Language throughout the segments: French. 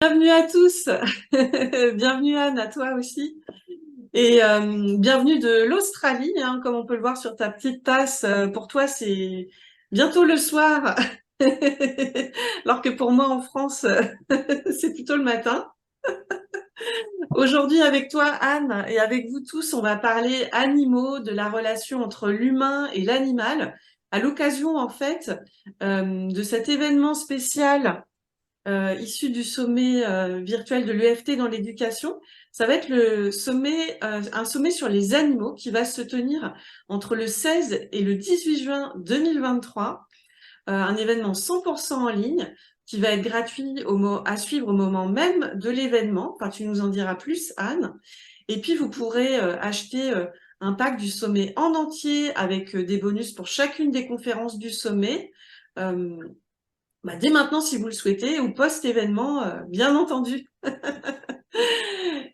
Bienvenue à tous, bienvenue Anne, à toi aussi, et bienvenue de l'Australie, hein, comme on peut le voir sur ta petite tasse. Pour toi, c'est bientôt le soir, alors que pour moi en France, c'est plutôt le matin. Aujourd'hui, avec toi Anne, et avec vous tous, on va parler animaux, de la relation entre l'humain et l'animal, à l'occasion en fait de cet événement spécial issu du sommet virtuel de l'EFT dans l'éducation. Ça va être le sommet, un sommet sur les animaux qui va se tenir entre le 16 et le 18 juin 2023. Un événement 100% en ligne qui va être gratuit à suivre au moment même de l'événement. Enfin, tu nous en diras plus, Anne. Et puis, vous pourrez acheter un pack du sommet en entier avec des bonus pour chacune des conférences du sommet. Euh, Dès maintenant si vous le souhaitez, ou post-événement, bien entendu.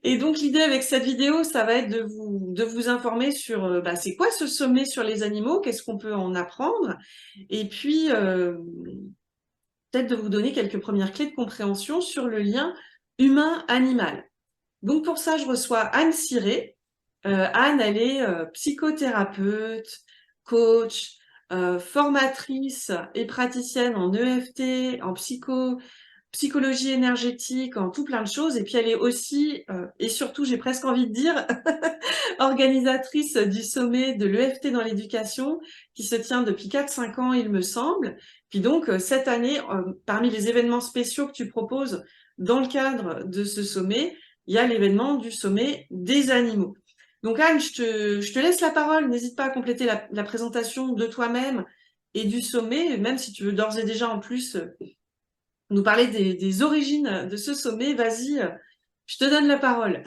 Et donc l'idée avec cette vidéo, ça va être de vous informer sur c'est quoi ce sommet sur les animaux, qu'est-ce qu'on peut en apprendre, et puis peut-être de vous donner quelques premières clés de compréhension sur le lien humain-animal. Donc pour ça, je reçois Anne Ciré. Anne, elle est psychothérapeute, coach, formatrice et praticienne en EFT, en psychologie énergétique, en tout plein de choses. Et puis elle est aussi, et surtout, j'ai presque envie de dire, organisatrice du sommet de l'EFT dans l'éducation, qui se tient depuis 4-5 ans, il me semble. Puis donc, cette année, parmi les événements spéciaux que tu proposes dans le cadre de ce sommet, il y a l'événement du sommet des animaux. Donc Anne, je te laisse la parole. N'hésite pas à compléter la présentation de toi-même et du sommet, même si tu veux d'ores et déjà en plus nous parler des origines de ce sommet. Vas-y, je te donne la parole.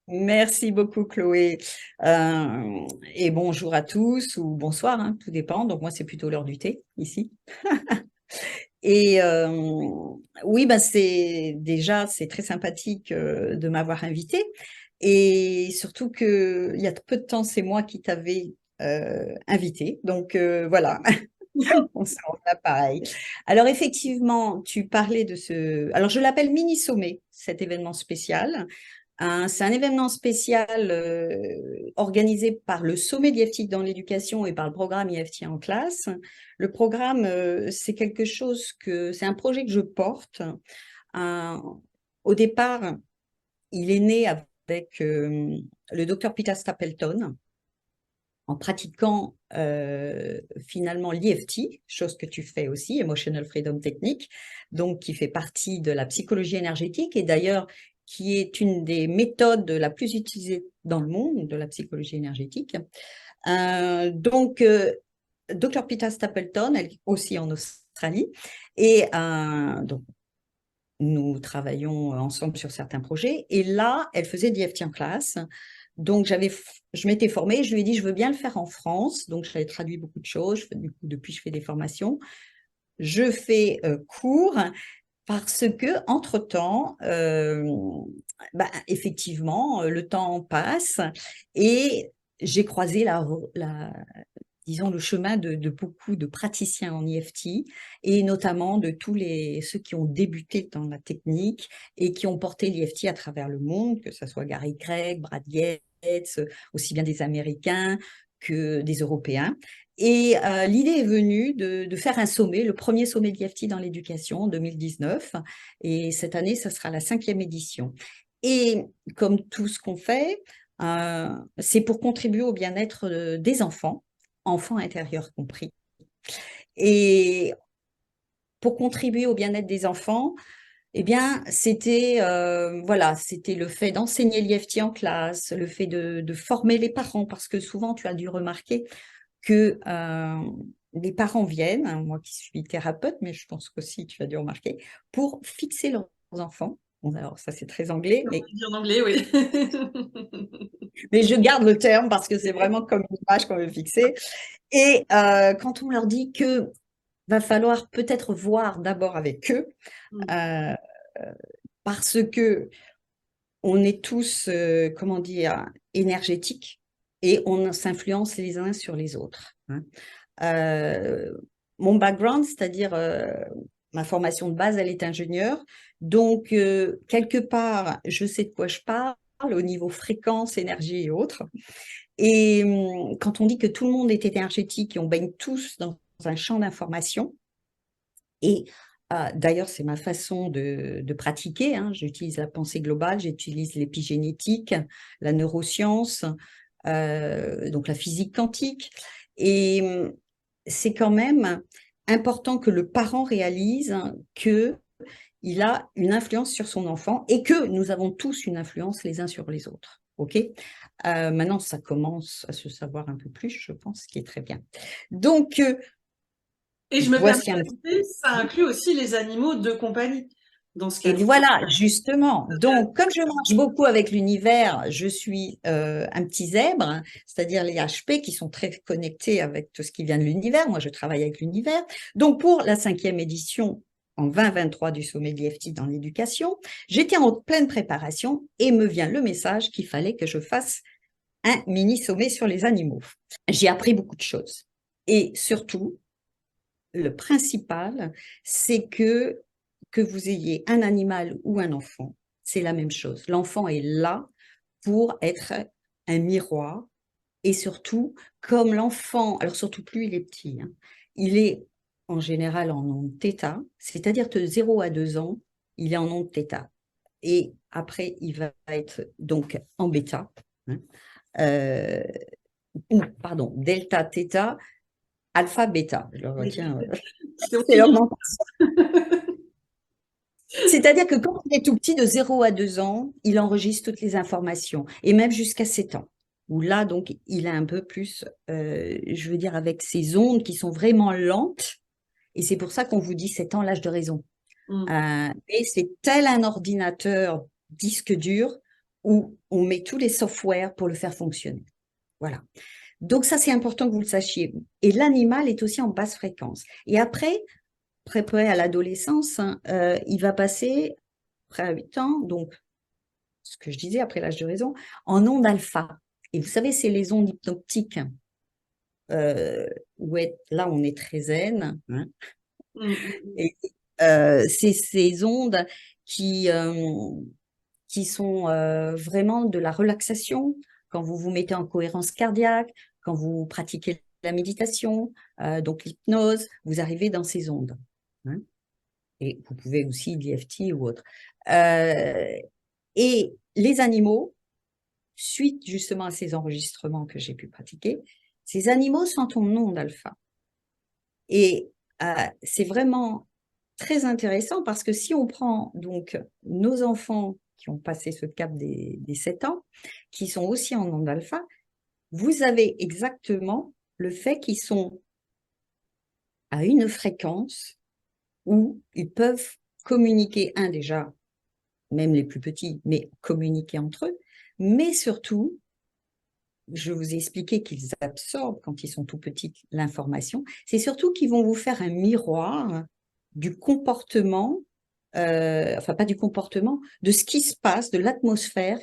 Merci beaucoup, Chloé. Et bonjour à tous ou bonsoir, hein, tout dépend. Donc, moi, c'est plutôt l'heure du thé ici. Et oui, c'est très sympathique de m'avoir invité. Et surtout qu'il y a peu de temps, c'est moi qui t'avais invité. Donc, voilà, on a pareil. Alors, effectivement, tu parlais de ce. Alors, je l'appelle mini sommet, cet événement spécial. C'est un événement spécial organisé par le sommet d'IFT dans l'éducation et par le programme IFT en classe. Le programme, c'est un projet que je porte. Euh, Au départ, il est né avec le docteur Peter Stapleton en pratiquant finalement l'EFT, chose que tu fais aussi, Emotional Freedom Technique, donc qui fait partie de la psychologie énergétique et d'ailleurs qui est une des méthodes la plus utilisée dans le monde de la psychologie énergétique. Donc, Dr. Peter Stapleton, elle est aussi en Australie, et donc nous travaillons ensemble sur certains projets. Et là, elle faisait d'IFT en classe. Donc, je m'étais formée, je lui ai dit, je veux bien le faire en France. Donc, j'avais traduit beaucoup de choses. Du coup, depuis, je fais des formations. Je fais cours parce que, entre-temps, effectivement, le temps passe et j'ai croisé disons, le chemin de beaucoup de praticiens en EFT et notamment de ceux qui ont débuté dans la technique et qui ont porté l'EFT à travers le monde, que ce soit Gary Craig, Brad Yates, aussi bien des Américains que des Européens. Et l'idée est venue de faire un sommet, le premier sommet d'EFT dans l'éducation en 2019. Et cette année, ça sera la 5e édition. Et comme tout ce qu'on fait, c'est pour contribuer au bien-être des enfants intérieurs compris. Et pour contribuer au bien-être des enfants, eh bien, c'était le fait d'enseigner l'IFT en classe, le fait de former les parents, parce que souvent, tu as dû remarquer que les parents viennent, hein, moi qui suis thérapeute, mais je pense qu'aussi tu as dû remarquer, pour fixer leurs enfants. Bon, alors ça c'est très anglais, Comme mais on dit en anglais, oui. je garde le terme parce que c'est vraiment comme une image qu'on veut fixer. Et quand on leur dit que va falloir peut-être voir d'abord avec eux, euh, parce que on est tous, comment dire, énergétiques et on s'influence les uns sur les autres, hein. Euh, Mon background, c'est-à-dire ma formation de base, elle est ingénieure. Donc, quelque part, je sais de quoi je parle au niveau fréquence, énergie et autres. Et quand on dit que tout le monde est énergétique et on baigne tous dans un champ d'information, et d'ailleurs, c'est ma façon de pratiquer, hein. J'utilise la pensée globale, j'utilise l'épigénétique, la neuroscience, donc la physique quantique. Et c'est quand même important que le parent réalise que il a une influence sur son enfant et que nous avons tous une influence les uns sur les autres. OK? Maintenant, ça commence à se savoir un peu plus, je pense, ce qui est très bien. Donc, Et je me permets voici un d'ajouter, ça inclut aussi les animaux de compagnie, dans ce Et cas-ci. voilà, justement. Donc, comme je marche beaucoup avec l'univers, je suis un petit zèbre, hein, c'est-à-dire les HP qui sont très connectés avec tout ce qui vient de l'univers. Moi, je travaille avec l'univers. Donc, pour la 5e édition en 2023 du sommet de l'IFT dans l'éducation, j'étais en pleine préparation et me vient le message qu'il fallait que je fasse un mini sommet sur les animaux. J'ai appris beaucoup de choses. Et surtout, le principal, c'est que vous ayez un animal ou un enfant, c'est la même chose. L'enfant est là pour être un miroir et surtout, comme l'enfant, alors surtout plus il est petit, hein, il est en général en onde θ, c'est-à-dire que de 0 à 2 ans, il est en onde θ. Et après, il va être donc en bêta, hein, euh, pardon, delta, θ, alpha, bêta. Je le retiens, C'est c'est aussi bien. l'augmentation. C'est-à-dire que quand il est tout petit, de 0 à 2 ans, il enregistre toutes les informations, et même jusqu'à 7 ans, où là, donc, il a un peu plus, je veux dire, avec ces ondes qui sont vraiment lentes, et c'est pour ça qu'on vous dit 7 ans, l'âge de raison. Mm. Et c'est tel un ordinateur disque dur où on met tous les softwares pour le faire fonctionner. Voilà. Donc ça, c'est important que vous le sachiez. Et l'animal est aussi en basse fréquence. Et après, près à l'adolescence, hein, il va passer, après à 8 ans, donc ce que je disais après l'âge de raison, en ondes alpha. Et vous savez, c'est les ondes hypnotiques, euh, là on est très zen, hein, Mm, mm. et c'est ces ondes qui, qui sont vraiment de la relaxation, quand vous vous mettez en cohérence cardiaque, quand vous pratiquez la méditation, donc l'hypnose, vous arrivez dans ces ondes, hein. Et vous pouvez aussi l'IFT ou autre. Et les animaux, suite justement à ces enregistrements que j'ai pu pratiquer, ces animaux sont en ondes alpha. Et c'est vraiment très intéressant parce que si on prend donc nos enfants qui ont passé ce cap des 7 ans, qui sont aussi en ondes alpha, vous avez exactement le fait qu'ils sont à une fréquence où ils peuvent communiquer, déjà, même les plus petits, mais communiquer entre eux, mais surtout, je vous ai expliqué qu'ils absorbent quand ils sont tout petits l'information, c'est surtout qu'ils vont vous faire un miroir du comportement, enfin pas du comportement, de ce qui se passe, de l'atmosphère,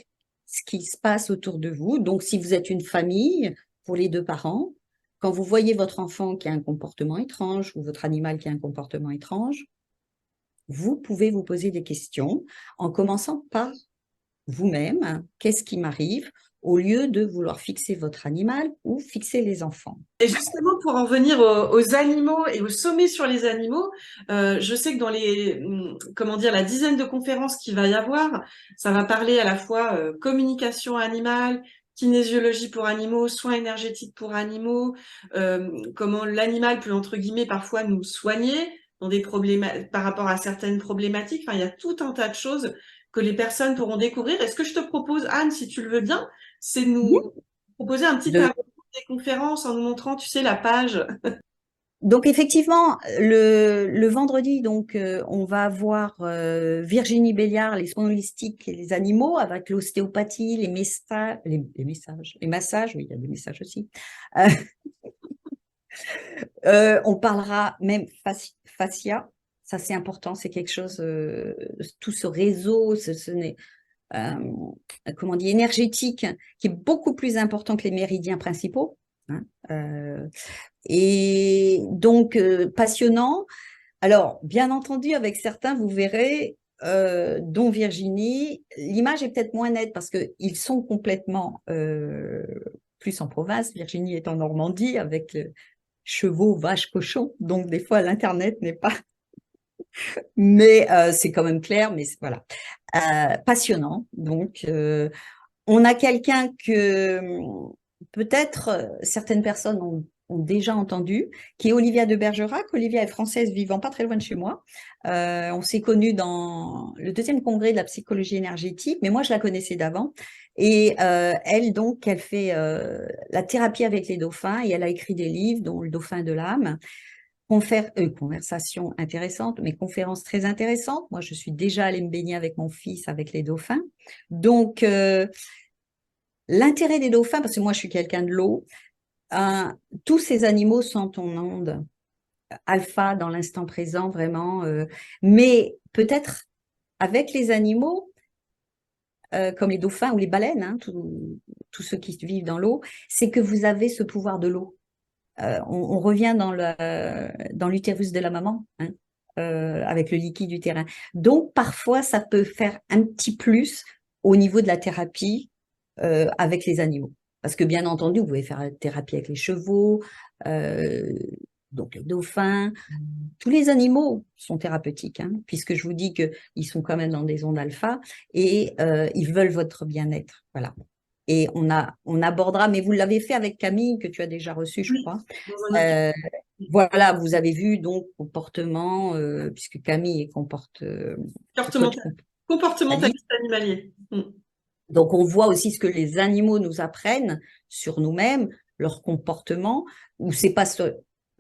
ce qui se passe autour de vous. Donc si vous êtes une famille, pour les deux parents, quand vous voyez votre enfant qui a un comportement étrange ou votre animal qui a un comportement étrange, vous pouvez vous poser des questions en commençant par vous-même, qu'est-ce qui m'arrive, au lieu de vouloir fixer votre animal ou fixer les enfants. Et justement, pour en venir aux animaux et au sommet sur les animaux, je sais que dans comment dire, la dizaine de conférences qu'il va y avoir, ça va parler à la fois communication animale, kinésiologie pour animaux, soins énergétiques pour animaux, comment l'animal peut, entre guillemets, parfois nous soigner dans des par rapport à certaines problématiques. Enfin, il y a tout un tas de choses que les personnes pourront découvrir. Et ce que je te propose, Anne, si tu le veux bien, c'est de Oui. nous proposer un petit De- tableau des conférences en nous montrant, tu sais, la page. Donc effectivement, le vendredi, donc on va avoir Virginie Béliard, les soins holistiques et les animaux, avec l'ostéopathie, les massages, oui, il y a des messages aussi. Euh, on parlera même fascia, ça c'est important, c'est quelque chose, tout ce réseau, euh, comment on dit, énergétique, qui est beaucoup plus important que les méridiens principaux, hein. Et donc, passionnant. Alors, bien entendu, avec certains, vous verrez, dont Virginie, l'image est peut-être moins nette parce qu'ils sont complètement plus en province. Virginie est en Normandie avec chevaux, vaches, cochons. Donc, des fois, l'Internet n'est pas... Mais c'est quand même clair, mais voilà. Passionnant. Donc, on a quelqu'un que peut-être certaines personnes ont déjà entendu, qui est Olivia de Bergerac. Olivia est française vivant pas très loin de chez moi. On s'est connus dans le deuxième congrès de la psychologie énergétique, mais moi je la connaissais d'avant. Et elle donc, elle fait la thérapie avec les dauphins et elle a écrit des livres, dont Le Dauphin de l'âme. Conversation intéressante, mais conférence très intéressante. Moi, je suis déjà allée me baigner avec mon fils avec les dauphins. Donc, l'intérêt des dauphins, parce que moi, je suis quelqu'un de l'eau, tous ces animaux sont en onde alpha dans l'instant présent, vraiment. Mais peut-être avec les animaux, comme les dauphins ou les baleines, hein, tous ceux qui vivent dans l'eau, c'est que vous avez ce pouvoir de l'eau. On revient dans l'utérus de la maman, hein, avec le liquide du terrain. Donc, parfois, ça peut faire un petit plus au niveau de la thérapie avec les animaux. Parce que, bien entendu, vous pouvez faire la thérapie avec les chevaux, euh, donc les dauphins. Tous les animaux sont thérapeutiques, hein, puisque je vous dis qu'ils sont quand même dans des ondes alpha et ils veulent votre bien-être. Voilà. Et on abordera, mais vous l'avez fait avec Camille, que tu as déjà reçu, je Oui, crois. dans un autre Euh, voilà, vous avez vu donc comportement, puisque Camille est coach comportemental, comportementaliste comportementaliste. animalier. Donc on voit aussi ce que les animaux nous apprennent sur nous-mêmes, leur comportement, où c'est pas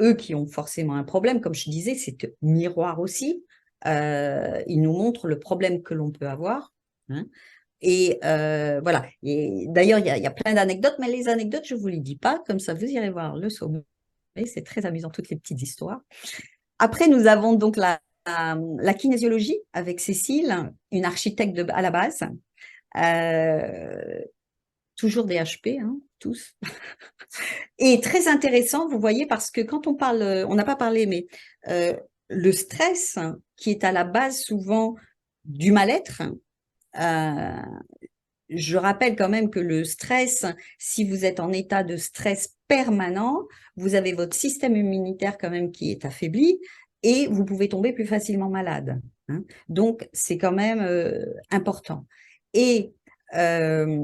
eux qui ont forcément un problème, comme je disais, c'est un miroir aussi. Ils nous montrent le problème que l'on peut avoir, hein. Et voilà. Et d'ailleurs, il y a plein d'anecdotes, mais les anecdotes, je ne vous les dis pas, comme ça vous irez voir le sommet. C'est très amusant, toutes les petites histoires. Après, nous avons donc la kinésiologie avec Cécile, une architecte à la base. Euh, Toujours des HP, hein, tous. Et très intéressant, vous voyez, parce que quand on parle, on n'a pas parlé, mais euh, le stress qui est à la base souvent du mal-être, euh, je rappelle quand même que le stress, si vous êtes en état de stress permanent, vous avez votre système immunitaire quand même qui est affaibli et vous pouvez tomber plus facilement malade, hein. Donc, c'est quand même important. Et euh,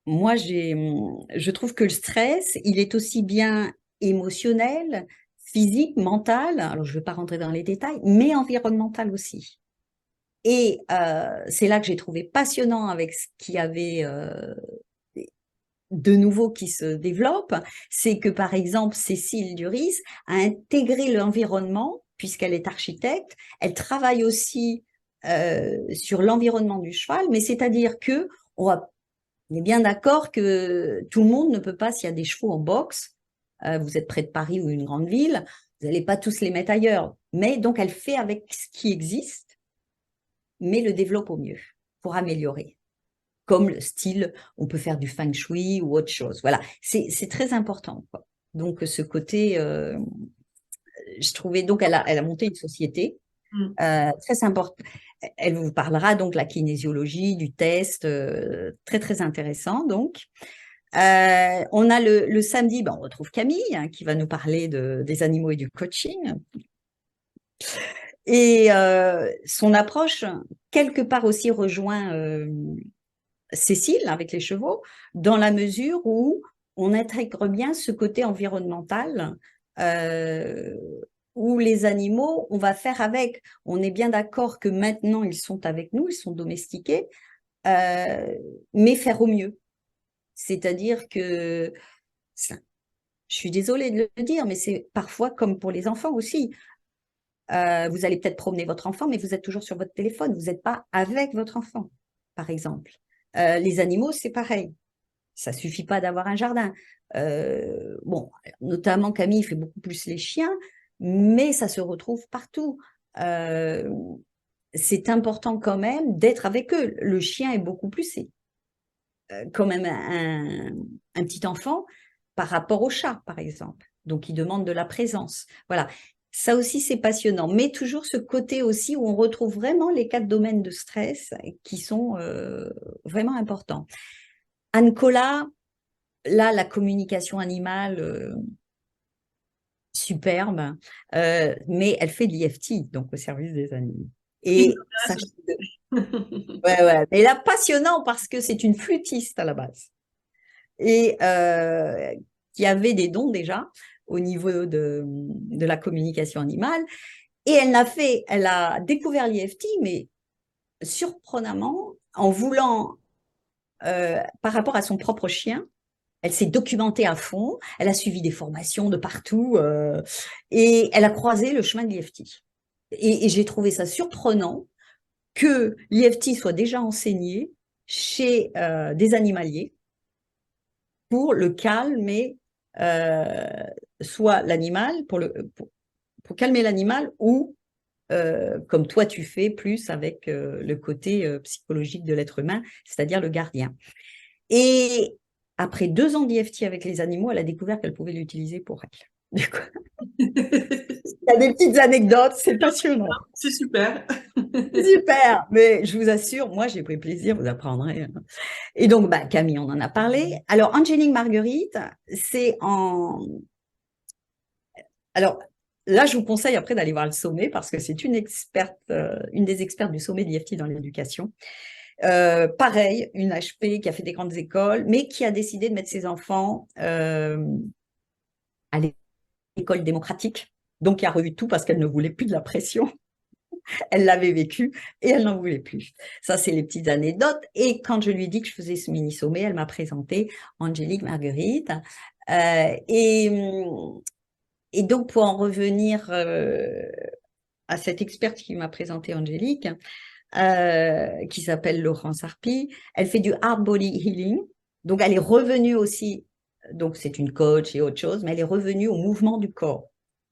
moi, je trouve que le stress, il est aussi bien émotionnel, physique, mental, alors je ne vais pas rentrer dans les détails, mais environnemental aussi. Et c'est là que j'ai trouvé passionnant avec ce qu'il y avait de nouveau qui se développe, c'est que par exemple Cécile Duris a intégré l'environnement, puisqu'elle est architecte, elle travaille aussi sur l'environnement du cheval, mais c'est-à-dire que on est bien d'accord que tout le monde ne peut pas, s'il y a des chevaux en boxe, vous êtes près de Paris ou une grande ville, vous n'allez pas tous les mettre ailleurs. Mais donc elle fait avec ce qui existe, mais le développe au mieux pour améliorer. Comme le style, on peut faire du feng shui ou autre chose. Voilà, c'est très important, quoi. Donc ce côté, je trouvais, donc elle a monté une société Mm. très importante. Elle vous parlera donc de la kinésiologie, du test, très très intéressant donc. On a le samedi, ben, on retrouve Camille hein, qui va nous parler des animaux et du coaching. Et son approche, quelque part aussi, rejoint Cécile avec les chevaux, dans la mesure où on intègre bien ce côté environnemental, euh, où les animaux, on va faire avec. On est bien d'accord que maintenant, ils sont avec nous, ils sont domestiqués, euh, mais faire au mieux. C'est-à-dire que, je suis désolée de le dire, mais c'est parfois comme pour les enfants aussi. Vous allez peut-être promener votre enfant, mais vous êtes toujours sur votre téléphone, vous n'êtes pas avec votre enfant, par exemple. Les animaux, c'est pareil. Ça suffit pas d'avoir un jardin. Bon, notamment Camille fait beaucoup plus les chiens, mais ça se retrouve partout. Euh, c'est important quand même d'être avec eux. Le chien est beaucoup plus, c'est quand même un petit enfant par rapport au chat, par exemple. Donc, il demande de la présence. Voilà. Ça aussi, c'est passionnant, mais toujours ce côté aussi où on retrouve vraiment les 4 domaines de stress qui sont vraiment importants. Anne-Cola, là, la communication animale, superbe, mais elle fait de l'EFT, donc au service des animaux. Ce qui Et ça, m'intéresse aussi. ouais, ouais. Et là, passionnant parce que c'est une flûtiste à la base et qui avait des dons déjà au niveau de la communication animale. Et elle a découvert l'EFT, mais surprenamment, en voulant, par rapport à son propre chien, elle s'est documentée à fond, elle a suivi des formations de partout et elle a croisé le chemin de l'EFT. Et j'ai trouvé ça surprenant que l'EFT soit déjà enseigné chez des animaliers pour le calmer, soit l'animal, pour calmer l'animal ou comme toi tu fais, plus avec le côté psychologique de l'être humain, c'est-à-dire le gardien. Et après 2 ans d'IFT avec les animaux, elle a découvert qu'elle pouvait l'utiliser pour elle. Du coup, il y a des petites anecdotes, c'est passionnant. C'est super. Super, mais je vous assure, moi j'ai pris plaisir, vous apprendrez. Et donc, bah, Camille, on en a parlé. Alors, Angélique Marguerite, c'est en... Alors, là, je vous conseille après d'aller voir le sommet parce que c'est une experte, une des expertes du sommet d'IFT dans l'éducation. Pareil, une HP qui a fait des grandes écoles, mais qui a décidé de mettre ses enfants à l'école démocratique. Donc, qui a revu tout parce qu'elle ne voulait plus de la pression. Elle l'avait vécu et elle n'en voulait plus. Ça, c'est les petites anecdotes. Et quand je lui ai dit que je faisais ce mini-sommet, elle m'a présenté Angélique Marguerite. Euh, et, et donc, pour en revenir à cette experte qui m'a présenté Angélique, qui s'appelle Laurence Harpy, elle fait du Heart Body Healing. Donc, elle est revenue aussi, donc c'est une coach et autre chose, mais elle est revenue au mouvement du corps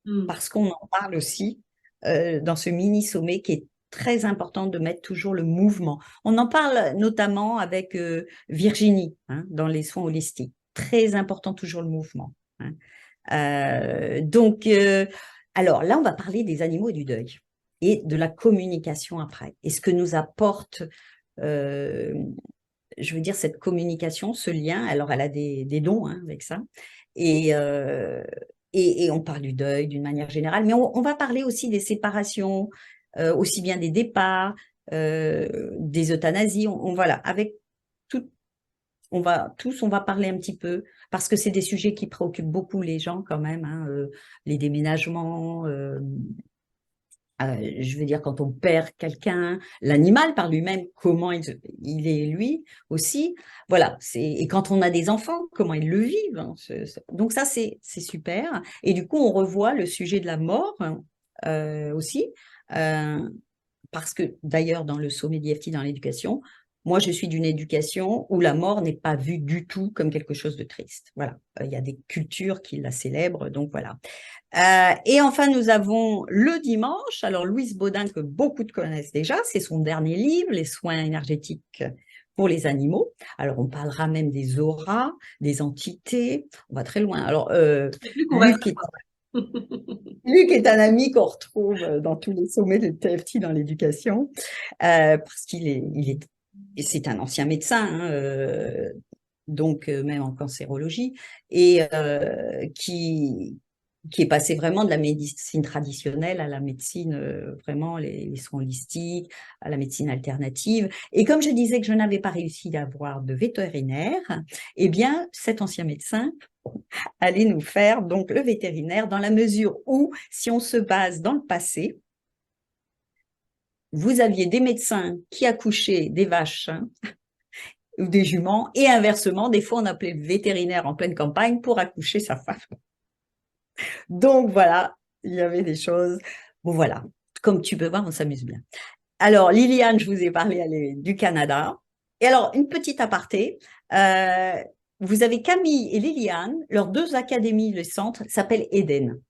Mm. parce qu'on en parle aussi dans ce mini-sommet qui est très important de mettre toujours le mouvement. On en parle notamment avec Virginie hein, dans les soins holistiques. Très important toujours le mouvement. Hein. Donc, alors là, on va parler des animaux et du deuil et de la communication après. Et ce que nous apporte, euh, je veux dire, cette communication, ce lien. Alors, elle a des dons hein, avec ça. Et, euh, et on parle du deuil d'une manière générale, mais on va parler aussi des séparations, aussi bien des départs, des euthanasies. Voilà, avec tout, on va parler un petit peu, parce que c'est des sujets qui préoccupent beaucoup les gens quand même, hein, les déménagements, je veux dire quand on perd quelqu'un, l'animal par lui-même, comment il est lui aussi. Voilà, et quand on a des enfants, comment ils le vivent. Hein, donc ça, c'est super. Et du coup, on revoit le sujet de la mort hein, aussi. Euh, parce que d'ailleurs, dans le sommet d'IFT dans l'éducation, moi, je suis d'une éducation où la mort n'est pas vue du tout comme quelque chose de triste. Voilà, il y a des cultures qui la célèbrent, donc voilà. Et enfin, nous avons le dimanche. Alors, Louise Baudin, que beaucoup de connaissent déjà, c'est son dernier livre, Les soins énergétiques pour les animaux. Alors, on parlera même des auras, des entités. On va très loin. Alors, C'est plus qu'on va Luc est Luc est un ami qu'on retrouve dans tous les sommets de TFT dans l'éducation, parce et c'est un ancien médecin, hein, donc même en cancérologie, et qui est passé vraiment de la médecine traditionnelle à la médecine, vraiment les soins holistiques, à la médecine alternative. Et comme je disais que je n'avais pas réussi à avoir de vétérinaire, eh bien, cet ancien médecin allait nous faire donc le vétérinaire dans la mesure où, si on se base dans le passé, vous aviez des médecins qui accouchaient des vaches hein, ou des juments et inversement, des fois on appelait le vétérinaire en pleine campagne pour accoucher sa femme. Donc voilà, il y avait des choses. Bon voilà, comme tu peux voir, on s'amuse bien. Alors Liliane, je vous ai parlé elle est du Canada. Et alors, une petite aparté, euh, vous avez Camille et Liliane, leurs 2 académies, le centre s'appelle Eden.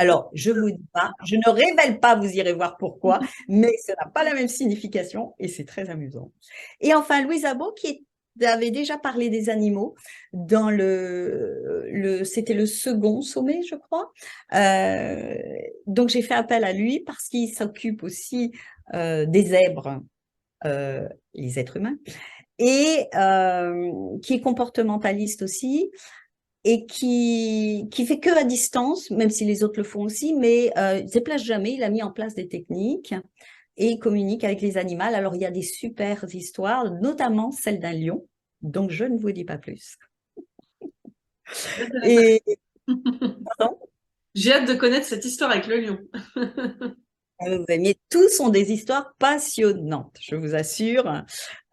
Alors, je vous dis pas, je ne révèle pas, vous irez voir pourquoi, mais ça n'a pas la même signification et c'est très amusant. Et enfin, Louise Abo, qui est avait déjà parlé des animaux dans c'était le second sommet, je crois. Donc, j'ai fait appel à lui parce qu'il s'occupe aussi des zèbres, les êtres humains, et qui est comportementaliste aussi, et qui fait que à distance, même si les autres le font aussi, mais il ne se déplace jamais. Il a mis en place des techniques et il communique avec les animaux. Alors, il y a des super histoires, notamment celle d'un lion, donc je ne vous dis pas plus. Je connais pas. Et pardon. J'ai hâte de connaître cette histoire avec le lion. Mais tous sont des histoires passionnantes, je vous assure.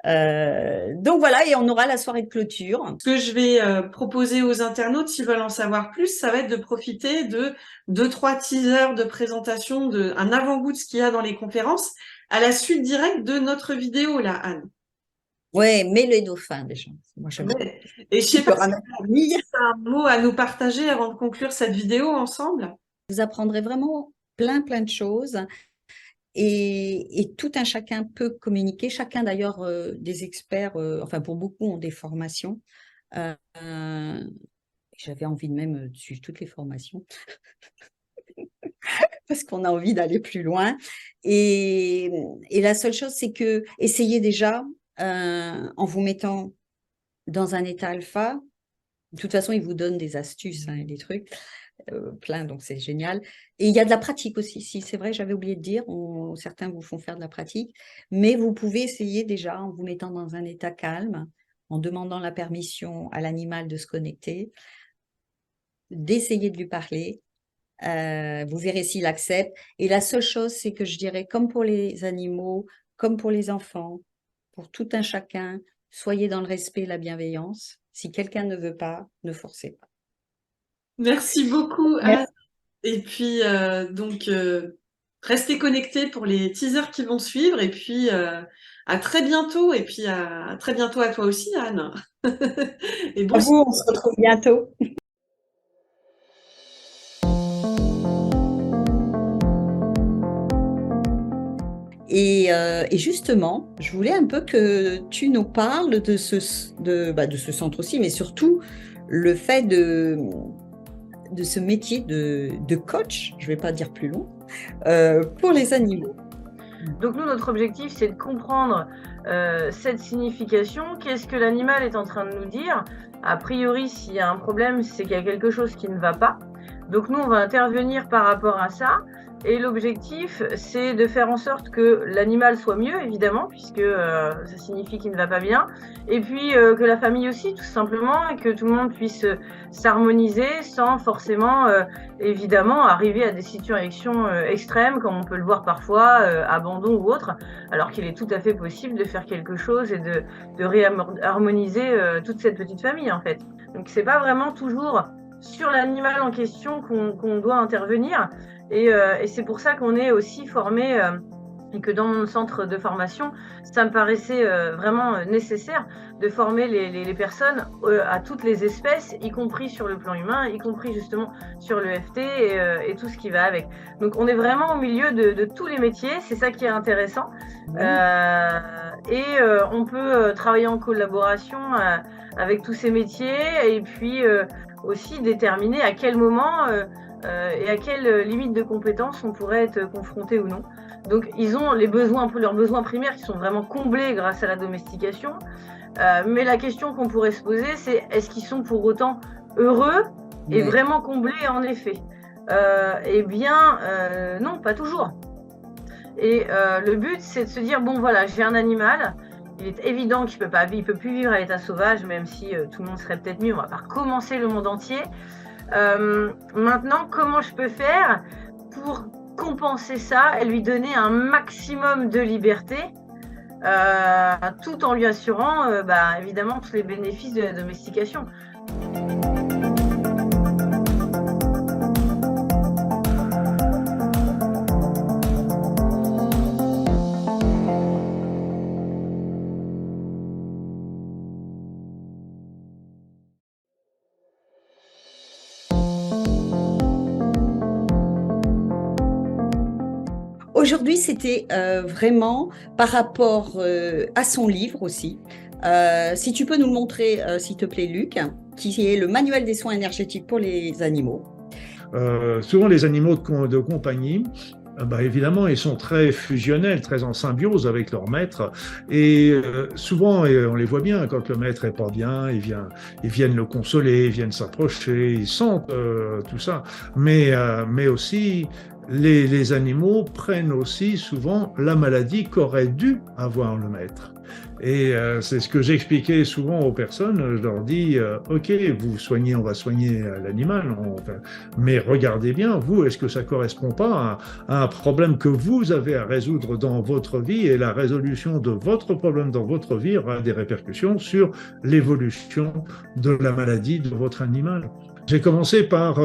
Donc voilà, et on aura la soirée de clôture. Ce que je vais proposer aux internautes, s'ils veulent en savoir plus, ça va être de profiter de 2-3 teasers de présentation, un avant-goût de ce qu'il y a dans les conférences, à la suite directe de notre vidéo, là, Anne. Ouais, mais les dauphins déjà. Moi, j'aime bien. Ouais. Et je sais Tu peux pas si ramener la famille. tu as un mot à nous partager avant de conclure cette vidéo ensemble. Vous apprendrez vraiment plein de choses. Et tout un chacun peut communiquer. Chacun d'ailleurs des experts, enfin pour beaucoup ont des formations. Euh, J'avais envie de même suivre toutes les formations parce qu'on a envie d'aller plus loin. Et la seule chose, c'est que essayez déjà en vous mettant dans un état alpha. De toute façon, ils vous donnent des astuces, hein, des trucs. Plein, donc c'est génial. Et il y a de la pratique aussi, si c'est vrai, j'avais oublié de dire, certains vous font faire de la pratique, mais vous pouvez essayer déjà en vous mettant dans un état calme, en demandant la permission à l'animal de se connecter, d'essayer de lui parler, vous verrez s'il accepte. Et la seule chose, c'est que je dirais, comme pour les animaux, comme pour les enfants, pour tout un chacun, soyez dans le respect et la bienveillance. Si quelqu'un ne veut pas, ne forcez pas. Merci beaucoup, Anne. Merci. Et puis, restez connectés pour les teasers qui vont suivre. Et puis, à très bientôt. Et puis, à très bientôt à toi aussi, Anne. Et À bon vous, on se retrouve bientôt. Et justement, je voulais un peu que tu nous parles de ce centre aussi, mais surtout le fait de ce métier de coach, je ne vais pas dire plus long, pour les animaux. Donc nous, notre objectif, c'est de comprendre cette signification. Qu'est-ce que l'animal est en train de nous dire? A priori, s'il y a un problème, c'est qu'il y a quelque chose qui ne va pas. Donc nous, on va intervenir par rapport à ça. Et l'objectif, c'est de faire en sorte que l'animal soit mieux, évidemment, puisque ça signifie qu'il ne va pas bien. Et puis que la famille aussi, tout simplement, et que tout le monde puisse s'harmoniser sans forcément, évidemment, arriver à des situations extrêmes, comme on peut le voir parfois, abandon ou autre, alors qu'il est tout à fait possible de faire quelque chose et de réharmoniser toute cette petite famille, en fait. Donc c'est pas vraiment toujours sur l'animal en question qu'on doit intervenir. Et c'est pour ça qu'on est aussi formé et que dans mon centre de formation, ça me paraissait vraiment nécessaire de former les personnes à toutes les espèces, y compris sur le plan humain, y compris justement sur le FT et tout ce qui va avec. Donc on est vraiment au milieu de tous les métiers, c'est ça qui est intéressant. On peut travailler en collaboration avec tous ces métiers et puis aussi déterminer à quel moment et à quelle limite de compétences on pourrait être confronté ou non. Donc ils ont leurs besoins primaires qui sont vraiment comblés grâce à la domestication. Mais la question qu'on pourrait se poser, c'est est-ce qu'ils sont pour autant heureux et vraiment comblés en effet? Eh bien, non, pas toujours. Et le but, c'est de se dire, bon voilà, j'ai un animal, il est évident qu'il peut plus vivre à l'état sauvage, même si tout le monde serait peut-être mieux, on va pas recommencer le monde entier. Maintenant, comment je peux faire pour compenser ça et lui donner un maximum de liberté tout en lui assurant évidemment tous les bénéfices de la domestication. Aujourd'hui, c'était vraiment par rapport à son livre aussi, Si tu peux nous le montrer, s'il te plaît, Luc, qui est le manuel des soins énergétiques pour les animaux. Souvent, les animaux de compagnie, évidemment, ils sont très fusionnels, très en symbiose avec leur maître. Et souvent, on les voit bien, quand le maître est pas bien, ils viennent le consoler, ils viennent s'approcher, ils sentent tout ça. Mais aussi, les animaux prennent aussi souvent la maladie qu'aurait dû avoir le maître. Et c'est ce que j'expliquais souvent aux personnes. Je leur dis, OK, vous soignez, on va soigner l'animal, mais regardez bien, vous, est-ce que ça correspond pas à un problème que vous avez à résoudre dans votre vie, et la résolution de votre problème dans votre vie aura des répercussions sur l'évolution de la maladie de votre animal. J'ai commencé par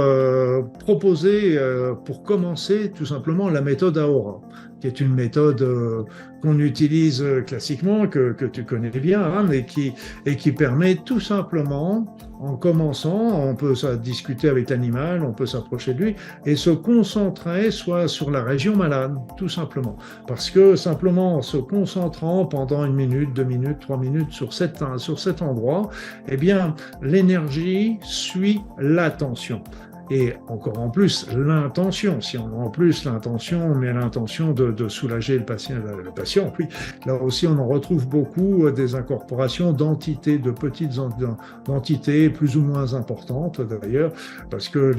proposer, pour commencer, tout simplement la méthode Aora, qui est une méthode qu'on utilise classiquement, que tu connais bien, Anne, et qui permet tout simplement, en commençant, on peut discuter avec l'animal, on peut s'approcher de lui, et se concentrer soit sur la région malade, tout simplement. Parce que simplement en se concentrant pendant 1 minute, 2 minutes, 3 minutes sur cet endroit, eh bien, l'énergie suit l'attention. Et encore en plus, l'intention. Si on en plus l'intention, on met l'intention de soulager le patient, oui. Là aussi, on en retrouve beaucoup des incorporations d'entités, de petites entités plus ou moins importantes d'ailleurs, parce que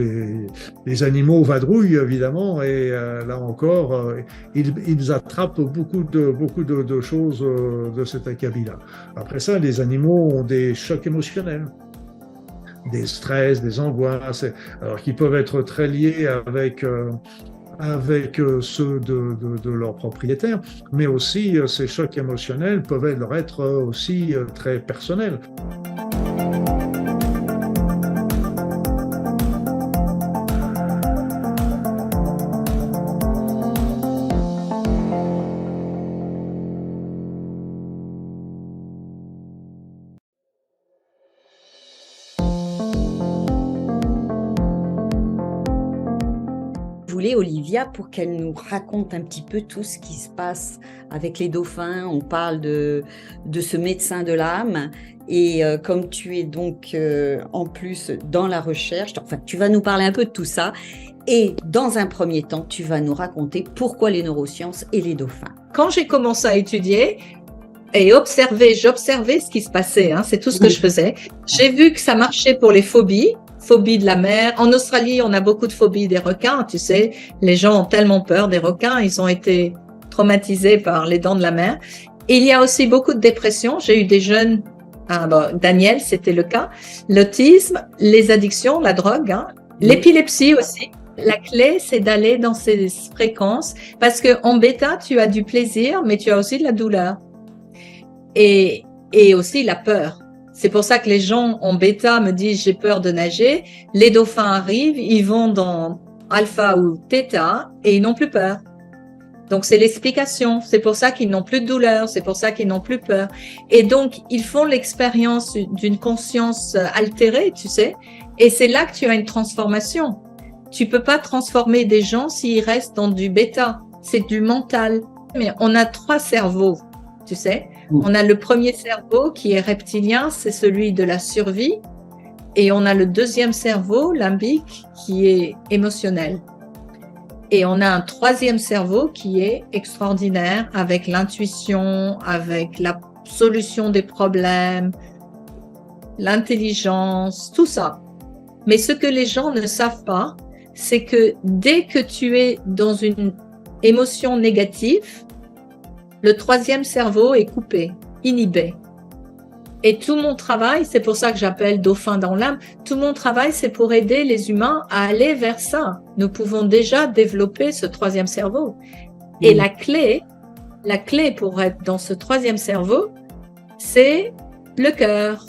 les animaux vadrouillent évidemment, et là encore, ils attrapent beaucoup de choses de cet acabit-là. Après ça, les animaux ont des chocs émotionnels, des stress, des angoisses, alors qui peuvent être très liés avec ceux de leurs propriétaires, mais aussi ces chocs émotionnels peuvent être aussi très personnels. Olivia, pour qu'elle nous raconte un petit peu tout ce qui se passe avec les dauphins. On parle de ce médecin de l'âme, et comme tu es donc en plus dans la recherche, enfin tu vas nous parler un peu de tout ça, et dans un premier temps tu vas nous raconter pourquoi les neurosciences et les dauphins. Quand j'ai commencé à étudier et j'observais ce qui se passait, hein, c'est tout ce que je faisais. J'ai vu que ça marchait pour les phobies de la mer. En Australie, on a beaucoup de phobies des requins, tu sais. Les gens ont tellement peur des requins, ils ont été traumatisés par les dents de la mer. Et il y a aussi beaucoup de dépression. J'ai eu des jeunes, Daniel, c'était le cas, l'autisme, les addictions, la drogue, hein, l'épilepsie aussi. La clé, c'est d'aller dans ces fréquences, parce que en bêta, tu as du plaisir, mais tu as aussi de la douleur. Et aussi la peur. C'est pour ça que les gens en bêta me disent j'ai peur de nager. Les dauphins arrivent, ils vont dans alpha ou theta et ils n'ont plus peur. Donc c'est l'explication. C'est pour ça qu'ils n'ont plus de douleur, c'est pour ça qu'ils n'ont plus peur. Et donc ils font l'expérience d'une conscience altérée, tu sais. Et c'est là que tu as une transformation. Tu peux pas transformer des gens s'ils restent dans du bêta. C'est du mental. Mais on a 3 cerveaux, tu sais. On a le premier cerveau qui est reptilien, c'est celui de la survie. Et on a le deuxième cerveau, limbique, qui est émotionnel. Et on a un 3e cerveau qui est extraordinaire, avec l'intuition, avec la solution des problèmes, l'intelligence, tout ça. Mais ce que les gens ne savent pas, c'est que dès que tu es dans une émotion négative, le 3e cerveau est coupé, inhibé. Et tout mon travail, c'est pour ça que j'appelle dauphin dans l'âme, tout mon travail, c'est pour aider les humains à aller vers ça. Nous pouvons déjà développer ce 3e cerveau. Et la clé pour être dans ce 3e cerveau, c'est le cœur.